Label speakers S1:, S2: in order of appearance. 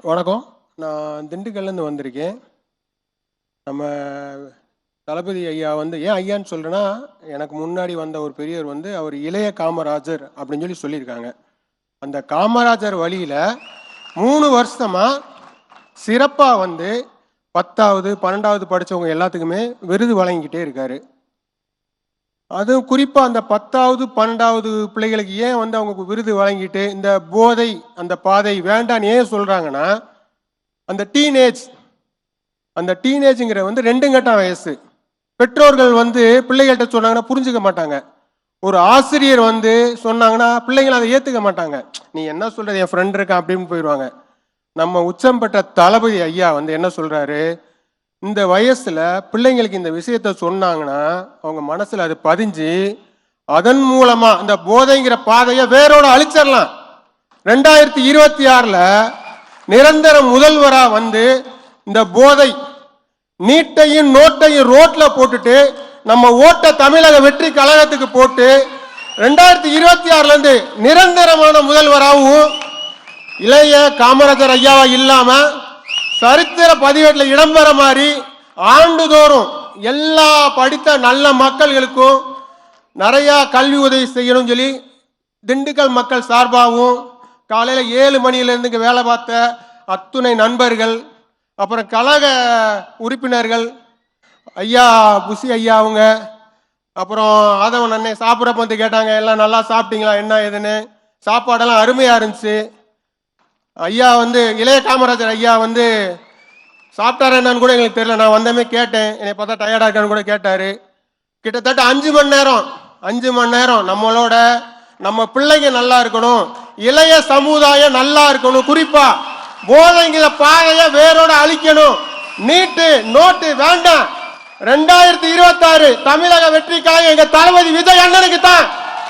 S1: வணக்கம். நான் திண்டுக்கல்லேருந்து வந்திருக்கேன். நம்ம தளபதி ஐயா வந்து ஏன் ஐயான்னு சொல்கிறேன்னா, எனக்கு முன்னாடி வந்த ஒரு பெரியவர் வந்து அவர் இளைய காமராஜர் அப்படின்னு சொல்லியிருக்காங்க. அந்த காமராஜர் வழியில் 3 வருஷமாக சிறப்பாக வந்து 10வது 12வது படித்தவங்க எல்லாத்துக்குமே விருது வழங்கிக்கிட்டே இருக்காரு. அதுவும் குறிப்பாக அந்த 10வது 12வது பிள்ளைகளுக்கு ஏன் வந்து அவங்க விருது வழங்கிட்டு இந்த போதை அந்த பாதை வேண்டான்னு ஏன் சொல்கிறாங்கன்னா, அந்த டீனேஜுங்கிற வந்து 2 கட்டம் வயசு. பெற்றோர்கள் வந்து பிள்ளைகள்கிட்ட சொன்னாங்கன்னா புரிஞ்சுக்க மாட்டாங்க. ஒரு ஆசிரியர் வந்து சொன்னாங்கன்னா பிள்ளைங்களை அதை ஏற்றுக்க மாட்டாங்க. நீ என்ன சொல்கிறது, என் ஃப்ரெண்ட் இருக்கான் அப்படின்னு போயிடுவாங்க. நம்ம உச்சம் பெற்ற தளபதி ஐயா வந்து என்ன சொல்கிறாரு, இந்த வயசில் பிள்ளைங்களுக்கு இந்த விஷயத்த சொன்னாங்கன்னா அவங்க மனசில் அது பதிஞ்சு அதன் மூலமாக இந்த போதைங்கிற பாதையை வேரோட அழிச்சிடலாம். 2026 நிரந்தர முதல்வராக வந்து இந்த போதை நீட்டையும் நோட்டையும் ரோட்ல போட்டுட்டு நம்ம ஓட்ட தமிழக வெற்றி கழகத்துக்கு போட்டு 2026 நிரந்தரமான முதல்வராகவும் இளைய காமராஜர் ஐயாவா இல்லாம சரித்திர பதிவேட்டில் இடம்பெற மாதிரி ஆண்டுதோறும் எல்லா படித்த நல்ல மக்கள்களுக்கும் நிறைய கல்வி உதவி செய்யணும்னு சொல்லி திண்டுக்கல் மக்கள் சார்பாகவும் காலையில் 7 மணியிலிருந்து வேலை பார்த்த அத்துணை நண்பர்கள், அப்புறம் கழக உறுப்பினர்கள் ஐயா புசி ஐயா அவங்க, அப்புறம் ஆதவன் அண்ணன் சாப்பிட்றப்ப வந்து கேட்டாங்க, எல்லாம் நல்லா சாப்பிட்டீங்களா என்ன ஏதுன்னு. சாப்பாடெல்லாம் அருமையாக இருந்துச்சு. ஐயா வந்து இளைய காமராஜர் ஐயா வந்து சாப்பிட்டாரு என்னன்னு கூட எங்களுக்கு தெரியல. நான் வந்தமே கேட்டேன், என்னை பார்த்தா டயர்டாக இருக்கான்னு கூட கேட்டார். கிட்டத்தட்ட 5 மணி நேரம் நம்மளோட நம்ம பிள்ளைங்க நல்லா இருக்கணும், இளைய சமுதாயம் நல்லா இருக்கணும், குறிப்பா போதைங்கிற பாதையை வேரோட அழிக்கணும், நீட்டு நோட்டு வேண்டாம். 2026 தமிழக வெற்றிக்காக எங்க தளபதி விஜய் அண்ணனுக்கு தான்